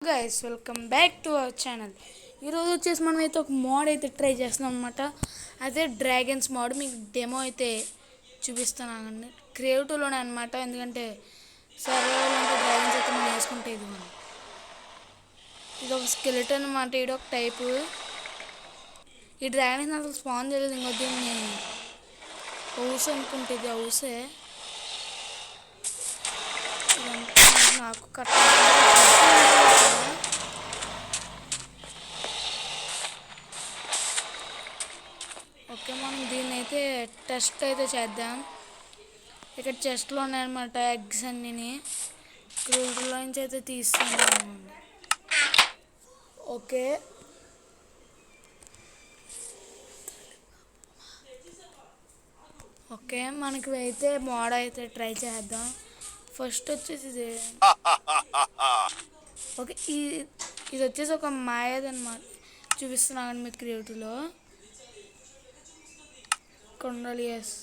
Guys welcome back to our channel. ఈరోజు వచ్చేసి మనం అయితే ఒక మోడ్ అయితే ట్రై చేస్తున్నాం అనమాట. అదే డ్రాగన్స్ మోడ్. మీకు డెమో అయితే చూపిస్తున్నానండి. క్రియేటివ్లోనే అనమాట. ఎందుకంటే సర్వైవల్ అంటే డ్రాగన్స్ అయితే మనం వేసుకుంటే ఇది ఒక స్కెలిటన్ అనమాట. ఇది ఒక టైపు. ఈ డ్రాగన్స్ అసలు స్పాన్ చేయలేదు. ఇంకో దీన్ని హౌస్ అనుకుంటే ఇది హౌసే. నాకు కట్ట ఓకే, మనం దీన్ని అయితే టెస్ట్ అయితే చేద్దాం. ఇక్కడ చెస్ట్లో ఉన్నాయన్నమాట ఎగ్స్ అన్నీ. క్రూడ్లో నుంచి అయితే తీస్తున్నాను. ఓకే, ఓకే మనకి అయితే మోడ్ అయితే ట్రై చేద్దాం. ఫస్ట్ వచ్చేసి ఇది ఓకే, ఇది వచ్చేసి ఒక మాయదన్నమాట. చూపిస్తున్నాను మీకు క్రియేటివ్లో. కొండలు ఎస్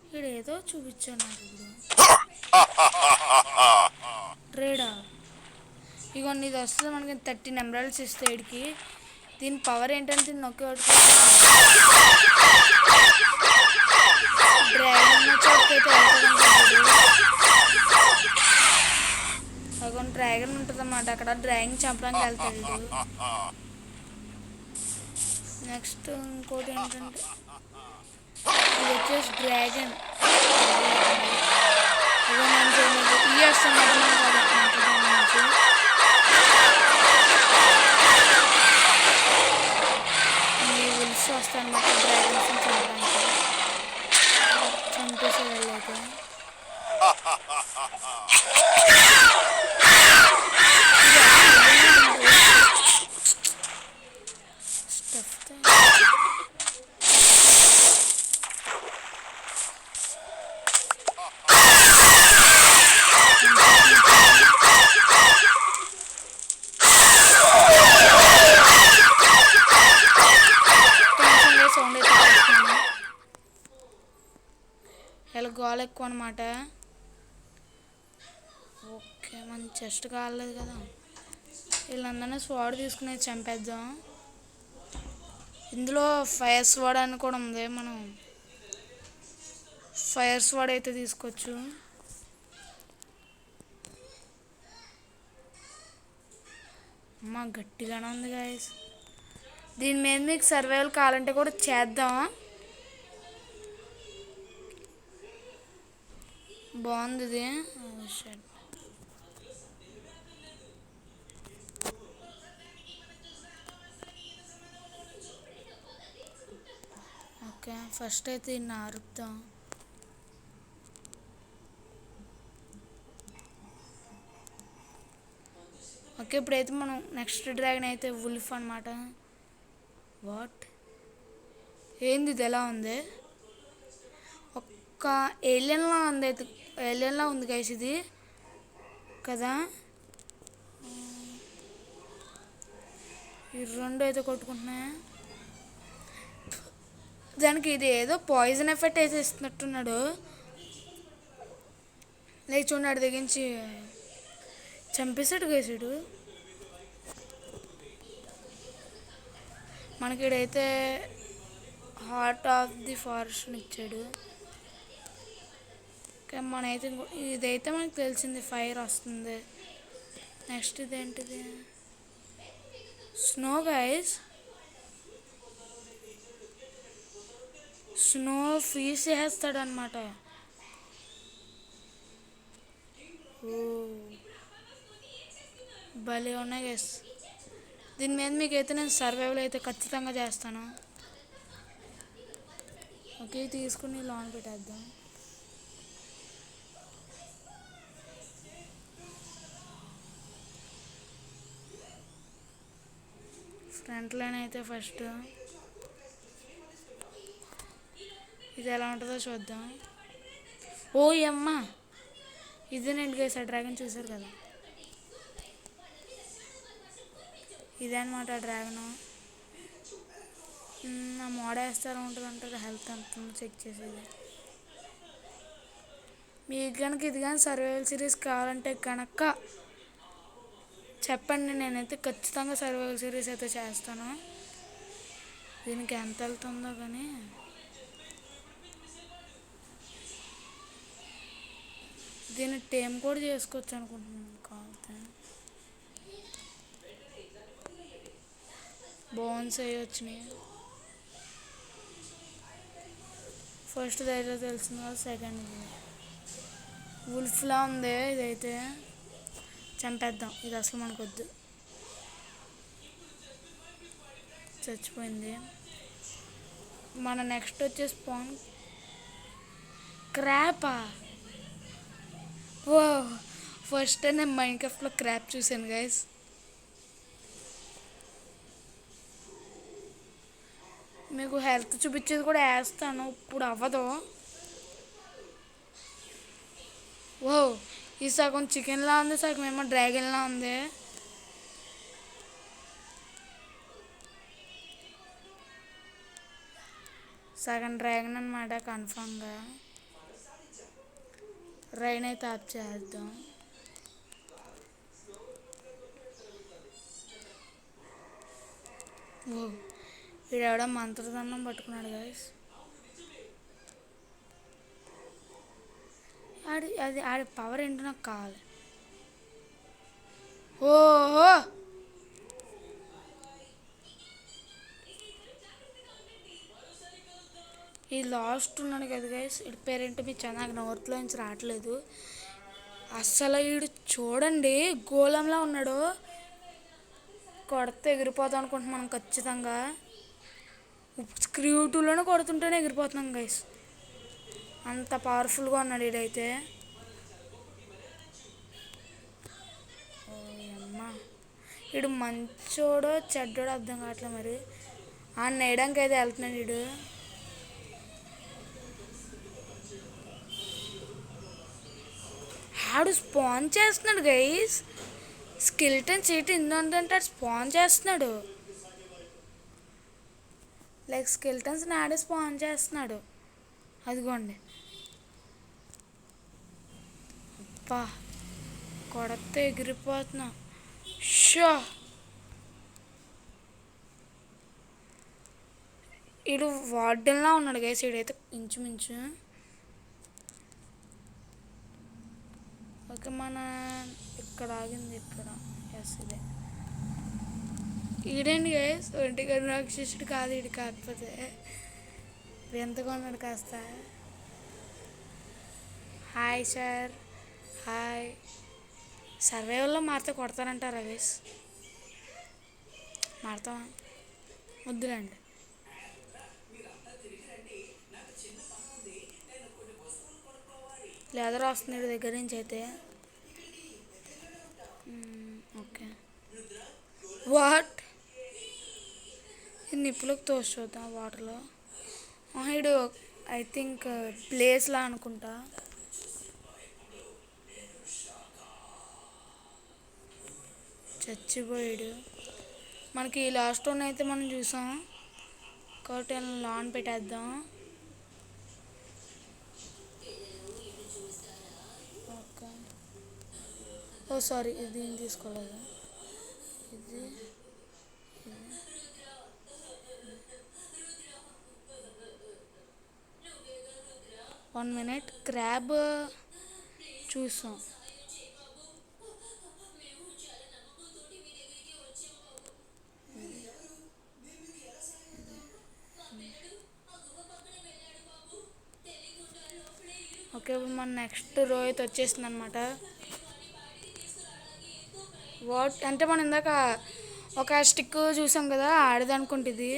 ఇక్కడ ఏదో చూపించాను నాకు ఇప్పుడు. ట్రేడా ఇగోండి, ఇది వస్తుంది మనకి 13 ఎమరాల్డ్స్ ఇస్తే వీడికి. దీని పవర్ ఏంటంటే నొక్కి డ్రాగన్ చోటుకైతే అక్కడ డ్రాగన్ ఉంటుంది అన్నమాట. అక్కడ డ్రాగన్ చంపడానికి వెళ్తాడు. నెక్స్ట్ ఇంకోటి ఏంటంటే ఇది వచ్చేసి డ్రాగన్ ఇయర్స్ ఉల్స్ వస్తాయన్నమాట. డ్రాగన్స్ చంపడానికి చంపేసే వెళ్ళైతే ఇలా గోల ఎక్కువ అనమాట. ఓకే, మన చెస్ట్ కాలేదు కదా. వీళ్ళందరినీ స్వాడ్ తీసుకుని చంపేద్దాం. ఇందులో ఫైర్ స్వాడ్ అని కూడా ఉంది. మనం ఫైర్ స్వాడ్ అయితే తీసుకోవచ్చు. అమ్మ గట్టిగానే ఉంది గాయస్. దీని మీద మీకు సర్వైవల్ కావాలంటే కూడా చేద్దాం. బాగుంది ఇది. ఓకే, ఫస్ట్ అయితే దీన్ని ఆరుద్దాం. ఓకే, ఇప్పుడైతే మనం నెక్స్ట్ డ్రాగన్ అయితే వుల్ఫ్ అనమాట. వాట్ ఏంది ఇది ఎలా ఉంది? ఒక్క ఏలియన్లా ఉంది. అయితే ఏలియన్లా ఉంది గైస్ ఇది కదా. ఈ రెండు అయితే కొట్టుకుంటున్నాయి. దానికి ఇది ఏదో పాయిజన్ ఎఫెక్ట్ అయితే ఇస్తున్నట్టున్నాడు. లేచి చూడాడు తెగించి చంపేసాడు గేసాడు. మనకి ఇడైతే హార్ట్ ఆఫ్ ది ఫారెస్ట్ ఇచ్చాడు. మనైతే ఇదైతే మనకు తెలిసింది ఫైర్ వస్తుంది. నెక్స్ట్ ఇదేంటిది? Snow guys. స్నో ఫ్రీజ్ చేస్తాడు అనమాట. ఓ భలే ఉన్నాయి గైస్. దీని మీద మీకైతే నేను సర్వైవల్ అయితే ఖచ్చితంగా చేస్తాను. ఓకే, తీసుకుని లాన్ పెట్టేద్దాం. ఫ్రంట్ లైన్ అయితే ఫస్ట్ ఇది ఎలా ఉంటుందో చూద్దాం. ఓ అమ్మ, ఇదేనండి గైస్ ఆ డ్రాగన్ చూసారు కదా. ఇదే అనమాట డ్రాగన్. నా మోడ వేస్తారు ఉంటుంది అంటారు, హెల్త్ ఎంత చెక్ చేసేది. మీకు కనుక ఇది కానీ సర్వైవల్ సిరీస్ కావాలంటే కనుక చెప్పండి, నేనైతే ఖచ్చితంగా సర్వైవల్ సిరీస్ అయితే చేస్తాను. దీనికి ఎంత వెళ్తుందో కానీ దీన్ని టేమ్ కూడా చేసుకోవచ్చు అనుకుంటున్నాను కావాలంటే. బోన్స్ అవి వచ్చినాయి. ఫస్ట్ అయితే తెలిసింది కదా, సెకండ్ వుల్ఫ్లా ఉంది. ఇదైతే చంపేద్దాం, ఇది అసలు మనకొద్దు. చచ్చిపోయింది. మన నెక్స్ట్ వచ్చేసి స్పాన్ క్రాపా. ఓ ఫస్ట్ టైం నేను మైన్క్రాఫ్ట్లో క్రాప్ చూసాను గైస్. మీకు హెల్త్ చూపించేది కూడా వేస్తాను, ఇప్పుడు అవ్వదు. ఓ ఈ సగం చికెన్లా ఉంది, సగం ఏమో డ్రాగన్లా ఉంది. సగం డ్రాగన్ అన్నమాట కన్ఫామ్గా. రైన్ అయితే ఆఫ్ చేద్దాం. ఓ వీడెవడో మంత్రదండం పట్టుకున్నాడు గైస్. ఆడి పవర్ ఏంటో నాకు కావాలి. ఓహో ఈ లాస్ట్ ఉన్నాడు కదా గైస్, వీడి పేరేంటో మీ నాకు నోట్లో నుంచి రావట్లేదు అస్సలు. వీడు చూడండి గోళంలా ఉన్నాడు, కొడితే ఎగిరిపోతాం అనుకుంటున్నాం ఖచ్చితంగా. స్క్రూ 2లోనే కొడుతుంటేనే ఎగిరిపోతున్నాం గైస్, అంత పవర్ఫుల్గా ఉన్నాడు వీడైతే. అమ్మా వీడు మంచోడో చెడ్డోడో అర్థం కావట్లేదు. మరి ఆ నేయడానికి అయితే వెళ్తున్నాడు వీడు. ఆడు స్పాన్ చేస్తున్నాడు గైస్. స్కెలిటన్ సీట్ ఏంటంటే ఆడు స్పాన్ చేస్తున్నాడు, లైక్ స్కెలిటన్స్ ఆడే స్పాన్ చేస్తున్నాడు. అదిగోండి అబ్బా, కొడితే ఎగిరిపోతున్నా. షో వీడు వార్డెన్లా ఉన్నాడు గైస్ వీడైతే ఇంచుమించు. ఓకే మన ఇక్కడ ఆగింది, ఇక్కడ ఎస్ ఇదే. ఈడేంటి గైస్ ఒంటిగా రాక్షసుడు కాదు ఈడు, కాకపోతే ఎంతగా ఉన్నాడు కాస్త. Hi sir, hi. సర్వైవల్లో మారితే కొడతారంటారా గైస్? మారుతావా? వద్దులేండి. లెదర్ వస్తుంది దగ్గర నుంచి అయితే. ఓకే వాట్ నిప్పులకు తోసి చూద్దాం వాటర్లో. ఇడు ఐ థింక్ ప్లేస్లా అనుకుంటా. చచ్చిపోయాడు. మనకి లాస్ట్ వన్ అయితే మనం చూసాం కాబట్టి లాన్ పెట్టేద్దాం. ఓకే ఓ సారీ, ఇది ఏం తీసుకోలేదు. ఇది 1 minute క్రాబ్ చూసాం. ఓకే ఇప్పుడు మన నెక్స్ట్ రో అయితే వచ్చేసింది అనమాట. వాట్ అంటే మనం ఇందాక ఒక స్టిక్ చూసాం కదా, ఆడిది అనుకుంటుంది,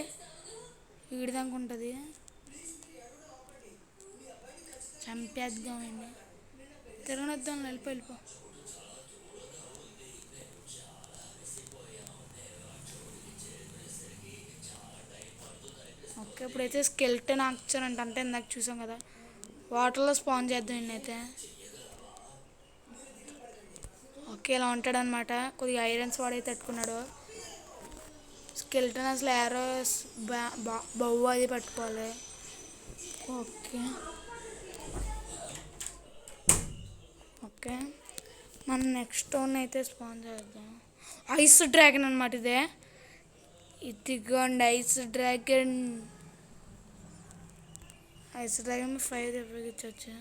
ఈడిది అనుకుంటుంది. చంపేద్దామండి, తిరగనొద్దాం, వెళ్ళిపో. ఓకే ఇప్పుడైతే స్కెల్టన్ ఆక్చర్ అంటే ఇందాక చూసాం కదా, వాటర్లో స్పాన్ చేద్దాం ఇన్నైతే. ఓకే ఇలా ఉంటాడనమాట. కొద్దిగా ఐరన్స్ వాడైతే తట్టుకున్నాడు. స్కెల్టన్ అసలు యారోస్ బొవ్వ అది పట్టుకోవాలి. ఓకే ఓకే, మనం నెక్స్ట్ స్టోన్ అయితే స్పాన్ చేద్దాం. ఐస్ డ్రాగన్ అనమాట ఇదే. ఇదిగోండి ice dragon. Ice dragon fire ఉపయోగించవచ్చు.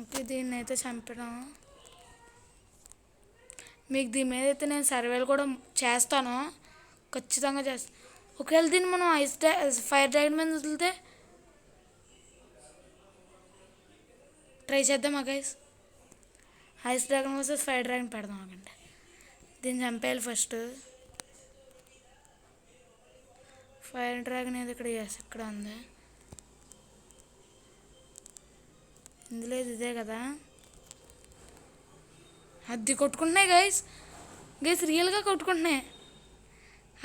ఓకే, దీన్ని అయితే చంపడం. మీకు దీని మీద అయితే నేను సర్వేలు కూడా చేస్తాను, ఖచ్చితంగా చేస్తాను. ఒకవేళ దీన్ని మనం ఫైర్ డ్రాగన్ మీద వదిలితే ట్రై చేద్దామా guys? Ice dragon versus fire dragon పెడదాం అకండి. దీన్ని చంపేయాలి ఫస్ట్. ఫైర్ డ్రాగన్ ఏది ఇక్కడ? ఇక్కడ ఉంది. ఇందులో ఇదే కదా. అది కొట్టుకుంటున్నాయి గైస్. రియల్గా కొట్టుకుంటున్నాయి.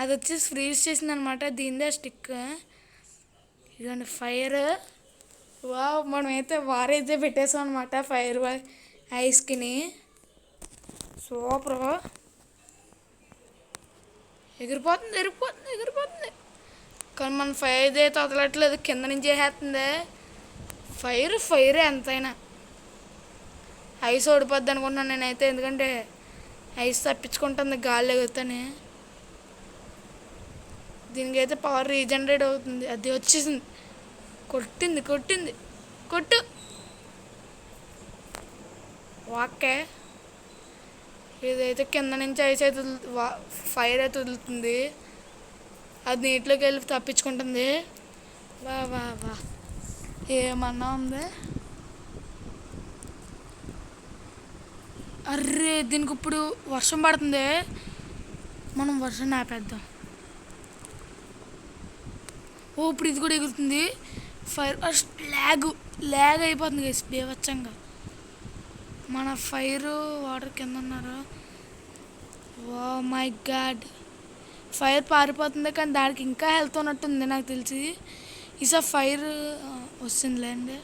అది వచ్చేసి ఫ్రీజ్ చేసింది అనమాట. దీనిదే స్టిక్. ఇదండి ఫైర్. మనమైతే వారైతే పెట్టేసాం అనమాట ఫైర్ ఐస్కిని. సూపర్. ఎగిరిపోతుంది ఎగిరిపోతుంది ఎగిరిపోతుంది. కానీ మన ఫైర్ అయితే వదలట్లేదు, కింద నుంచి వేసేస్తుంది. ఫైరే ఎంతైనా. ఐస్ ఓడిపోద్ది అనుకుంటున్నాను నేనైతే, ఎందుకంటే ఐస్ తప్పించుకుంటుంది గాలి ఎగురుతానే. దీనికి అయితే పవర్ రీజనరేట్ అవుతుంది. అది వచ్చేసింది. కొట్టింది కొట్టింది కొట్టు. ఓకే, ఇదైతే కింద నుంచి ఐస్ అయితే ఫైర్ అయితే వదులుతుంది. అది నీటిలోకి వెళ్ళి తప్పించుకుంటుంది. వా ఏమన్నా ఉంది? అర్రే, దీనికి ఇప్పుడు వర్షం పడుతుంది. మనం వర్షం ఆపేద్దాం. ఇప్పుడు ఇది కూడా ఎగురుతుంది. ఫైర్ ల్యాగ్ అయిపోతుంది గైస్ బేవచ్చంగా. మన ఫైర్ వాటర్ కింద ఉన్నారు. ఓ మై గాడ్, ఫైర్ పారిపోతుంది. కానీ దానికి ఇంకా హెల్త్ ఉన్నట్టుంది నాకు తెలిసి. ఈసారి ఫైర్ వస్తుందిలేండి.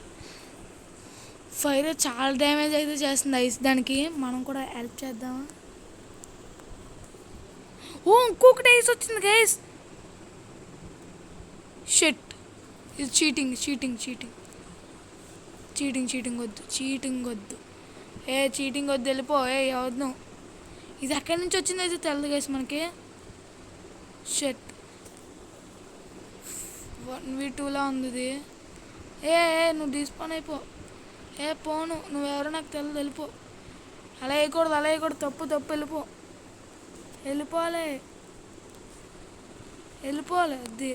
ఫైర్ చాలా డ్యామేజ్ అయితే చేస్తుంది ఐస్. దానికి మనం కూడా హెల్ప్ చేద్దామా? ఇంకొకటి ఐస్ వచ్చింది గైస్. షెట్, ఇది cheating cheating cheating cheating cheating వద్దు, చీటింగ్ వద్దు. చీటింగ్ వద్దు, వెళ్ళిపో. వద్దు. ఇది ఎక్కడి నుంచి వచ్చింది అయితే తెలదు గైస్ మనకి. షెట్ 1v2లా ఉంది ఇది. నువ్వు డిస్పాన్ అయిపో. పోను, నువ్వెవరో నాకు తెలియదు, వెళ్ళిపో. అలా వేయకూడదు తప్పు వెళ్ళిపోవాలి అది.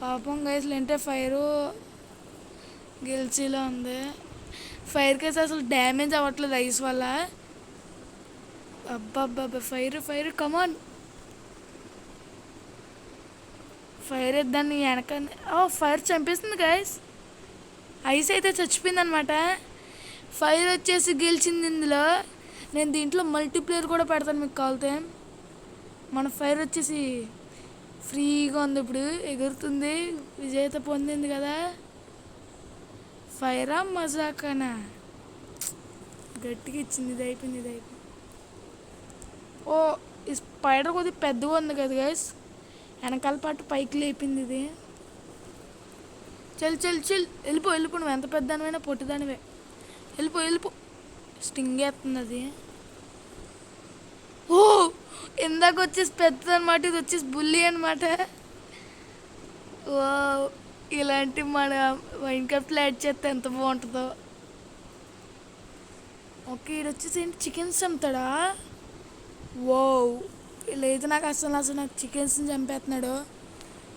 పాపం గైస్, లేంటే ఫైరు గెలిచిలా ఉంది. ఫైర్ కేసు అసలు డ్యామేజ్ అవ్వట్లేదు ఐస్ వల్ల. అబ్బా ఫైర్ కమాన్. ఫైర్ దాన్ని వెనక ఫైర్ చంపేస్తుంది గైస్. ఐస్ అయితే చచ్చిపోయింది అనమాట. ఫైర్ వచ్చేసి గెలిచింది ఇందులో. నేను దీంట్లో మల్టీప్లేయర్ కూడా పెడతాను మీకు కావాలితే. మన ఫైర్ వచ్చేసి ఫ్రీగా ఉంది, ఇప్పుడు ఎగురుతుంది. విజేత పొందింది కదా. ఫైరా మజాకనా గట్టిగా ఇచ్చింది. ఇది అయిపోయింది. ఈ స్పైడర్ కొద్దిగా పెద్దగా ఉంది కదా గైస్. వెనకాల పాటు పైకి లేపింది ఇది. చల్ వెళ్ళిపో. నువ్వు ఎంత పెద్దదానివైనా పొట్టిదానివే. వెళ్ళిపో. స్టింగ్ వేస్తుంది అది. ఇందాక వచ్చేసి పెద్దది అనమాట, ఇది వచ్చేసి బుల్లి అనమాట. ఇలాంటి మన వైన్ కప్లో యాడ్ చేస్తే ఎంత బాగుంటుందో. ఓకే, ఇది వచ్చేసి ఏంటి, చికెన్స్ చంపుతాడా? లేదు, నాకు అసలు నాకు చికెన్స్ని చంపేస్తున్నాడు.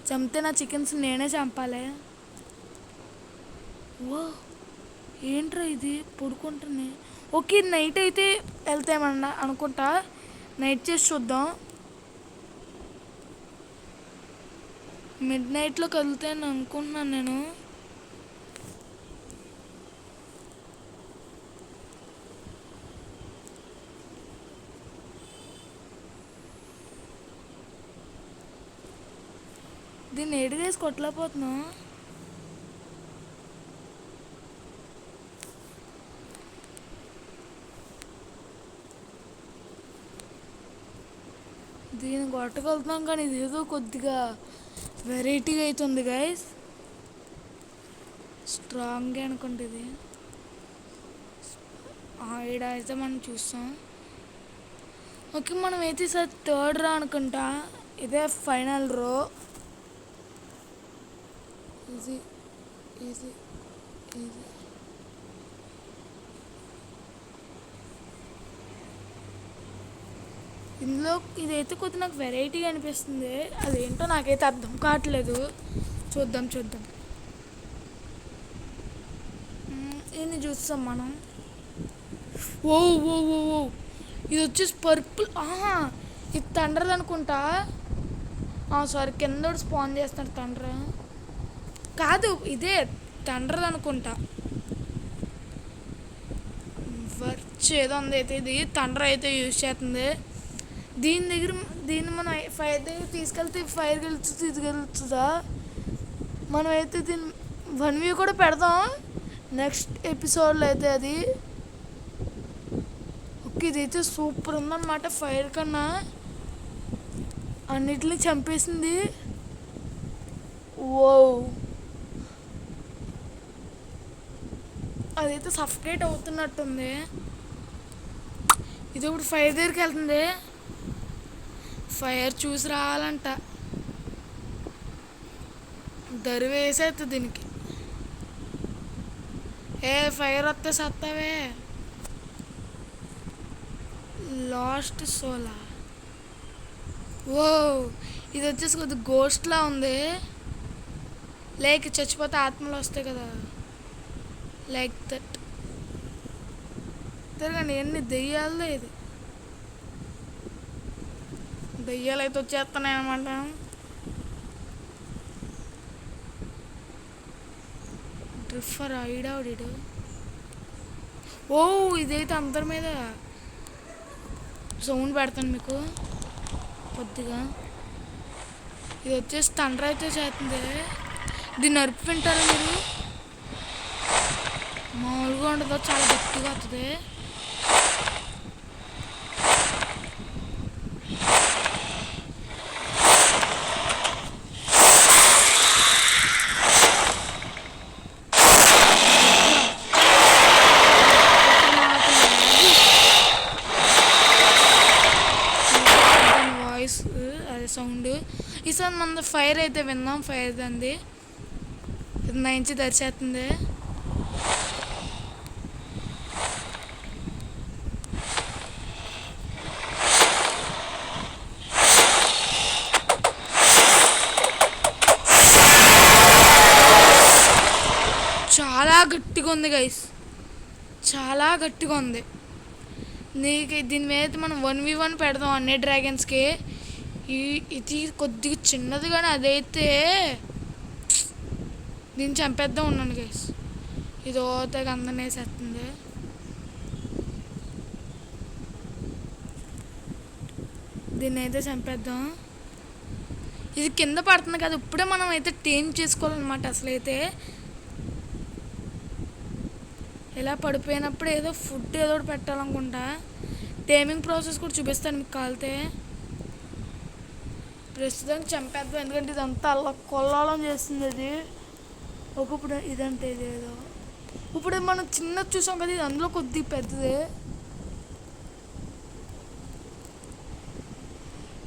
చంపితే నా చికెన్స్ నేనే చంపాలి. ఏంట్రా ఇది పడుకుంటున్నాయి. ఓకే, నైట్ అయితే వెళ్తామన్నా అనుకుంటా. నైట్ చేసి చూద్దాం. మిడ్ నైట్లో కదులుతాయని అనుకుంటున్నాను నేను. దీన్ని ఎడిగేసి కొట్టలేకపోతున్నాం. దీన్ని కొట్టగలుగుతున్నాం కానీ ఇది ఏదో కొద్దిగా వెరైటీగా అవుతుంది గైస్. స్ట్రాంగ్గా అనుకుంటే ఇది ఈడ అయితే మనం చూస్తాం. ఓకే, మనం అయితే సార్ థర్డ్ రా అనుకుంటా. ఇదే ఫైనల్ రో. ఇది ఇది ఇది ఇందులో ఇదైతే కొద్దిగా నాకు వెరైటీగా అనిపిస్తుంది. అదేంటో నాకైతే అర్థం కావట్లేదు. చూద్దాం. దీన్ని చూస్తాం మనం. ఓ ఓ ఓ ఓ ఇది వచ్చేసి పర్పుల్. ఇది తండ్రది అనుకుంటా. సారీ, కింద స్పాన్ చేస్తున్నాడు తండ్ర. కాదు, ఇదే తండ్రది అనుకుంటా. వర్చ్ ఏదో ఉంది అయితే. ఇది తండ్ర అయితే యూజ్ చేస్తుంది. దీన్ని మనం ఫైర్ దగ్గర తీసుకెళ్తే ఫైర్ గెలుస్తుంది, ఇది గెలుస్తుందా? మనం అయితే దీన్ని 1v కూడా పెడదాం నెక్స్ట్ ఎపిసోడ్లో అయితే. అది ఓకే, ఇదైతే సూపర్ ఉందన్నమాట. ఫైర్ కన్నా అన్నిటిని చంపేసింది. ఓ, అదైతే సఫకేట్ అవుతున్నట్టుంది. ఇది ఇప్పుడు ఫైర్ దగ్గరికి వెళ్తుంది. ఫైర్ చూసి రావాలంట. దరి వేసేస్తుంది దీనికి. ఫైర్ వస్తే సత్తావే. లాస్ట్ సోలా. ఓ, ఇది వచ్చేసి కొద్దిగా గోస్ట్లా ఉంది. లైక్ చచ్చిపోతే ఆత్మలు వస్తాయి కదా, లైక్ దట్. తిరగండి, ఎన్ని దెయ్యాలదో ఇది. దెయ్యాలు అయితే వచ్చేస్తున్నాయి అన్నమాట. డ్రిఫర్ ఈడావిడు. ఓ, ఇదైతే అందరి మీద సౌండ్ పెడతాను మీకు కొద్దిగా. ఇది వచ్చేసి తండ్రి అయితే చేస్తుంది. దీన్ని నరుపు వింటారా మీరు? మామూలుగా ఉండదు, చాలా గట్టిగా వస్తుంది. వాయిస్ అదే సౌండ్. ఈసారి మన ఫైర్ అయితే విందాం. ఫైర్ దంది ఇది నైంచి దరిచేస్తుంది. చాలా గట్టిగా ఉంది గైస్, చాలా గట్టిగా ఉంది. నీకు దీని మీద మనం 1v1 పెడదాం అన్ని డ్రాగన్స్కి. ఇది కొద్దిగా చిన్నది కానీ అదైతే దీన్ని చంపేద్దాం. ఉన్నాను గైస్, ఇది ఓతగా అందరినీ వేసేస్తుంది. దీన్ని అయితే చంపేద్దాం. ఇది కింద పడుతుంది కదా, ఇప్పుడే మనం అయితే టేమ్ చేసుకోవాలన్నమాట. అసలు అయితే ఇలా పడిపోయినప్పుడు ఏదో ఫుడ్ ఏదో పెట్టాలనుకుంటా. టేమింగ్ ప్రాసెస్ కూడా చూపిస్తాను మీకు కాలితే. ప్రస్తుతానికి చంపేద్దాం, ఎందుకంటే ఇదంతా అలా కొల్లాలం చేస్తుంది అది. ఒకప్పుడు ఇదంటే ఇదేదో ఇప్పుడు మనం చిన్నది చూసాం కదా, ఇది అందులో కొద్దిగా పెద్దది.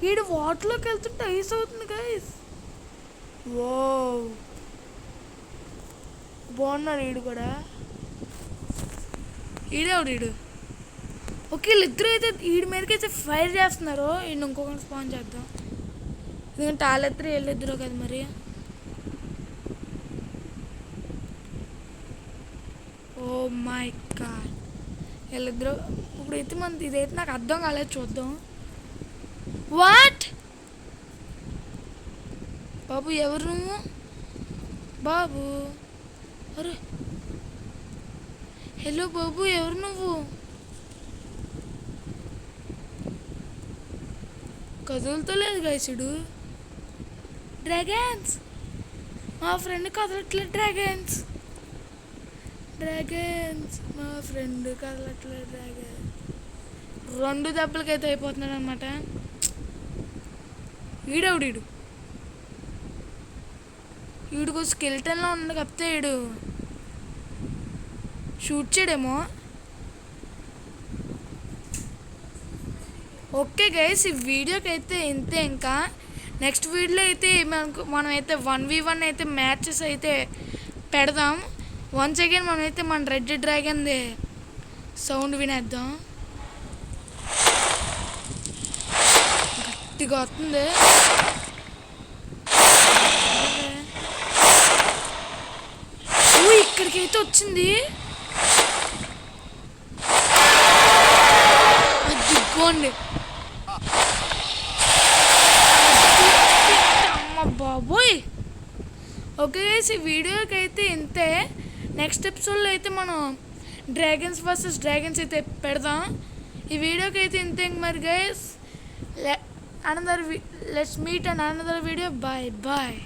వీడు వాటర్లోకి వెళ్తుంటే ఐస్ అవుతుంది గైస్. ఓ, బాగున్నాడు వీడు కూడా. ఈడు ఓకే, వీళ్ళిద్దరూ అయితే వీడి మీదకి అయితే ఫైర్ చేస్తున్నారు. వీడిని ఇంకొకటి స్పాన్ చేద్దాం, ఎందుకంటే వాళ్ళిద్దరు వీళ్ళిద్దరు కదా మరి. ఓ మై గాడ్, వీళ్ళిద్దరు ఇప్పుడైతే మన ఇదైతే నాకు అర్థం కాలేదు. చూద్దాం. వాట్ బాబు, ఎవరు నువ్వు బాబు? అరే హలో బాబు, ఎవరు నువ్వు? కదులుతలేదు గైసుడు. డ్రాగన్స్, మా ఫ్రెండ్ కదలట్లేదు. డ్రాగన్స్ మా ఫ్రెండ్ కదలట్లేదు. డ్రాగన్ 2 దెబ్బలకైతే అయిపోతున్నాడు అనమాట. ఈడెవడీడు వీడికి స్కెల్టన్లో ఉన్నాడు కాకపోతే వీడు షూట్ చేయడేమో. ఓకే గైస్, ఈ వీడియోకి అయితే ఇంతే. ఇంకా నెక్స్ట్ వీడియోలో అయితే మనమైతే 1v1 అయితే మ్యాచెస్ అయితే పెడదాం. వన్స్ అగైన్ మనమైతే మన రెడ్ డ్రాగన్ది సౌండ్ వినేద్దాం. గట్టిగా వస్తుంది. ఇక్కడికైతే వచ్చింది. అదిగోండి, అమ్మ బాబోయ్. ఓకే గైస్, ఈ వీడియోకి అయితే ఇంతే. నెక్స్ట్ ఎపిసోడ్లో అయితే మనం డ్రాగన్స్ వర్సెస్ డ్రాగన్స్ అయితే పెడదాం. ఈ వీడియోకి అయితే ఇంతే మరి guys. Let's meet and another video. Bye bye.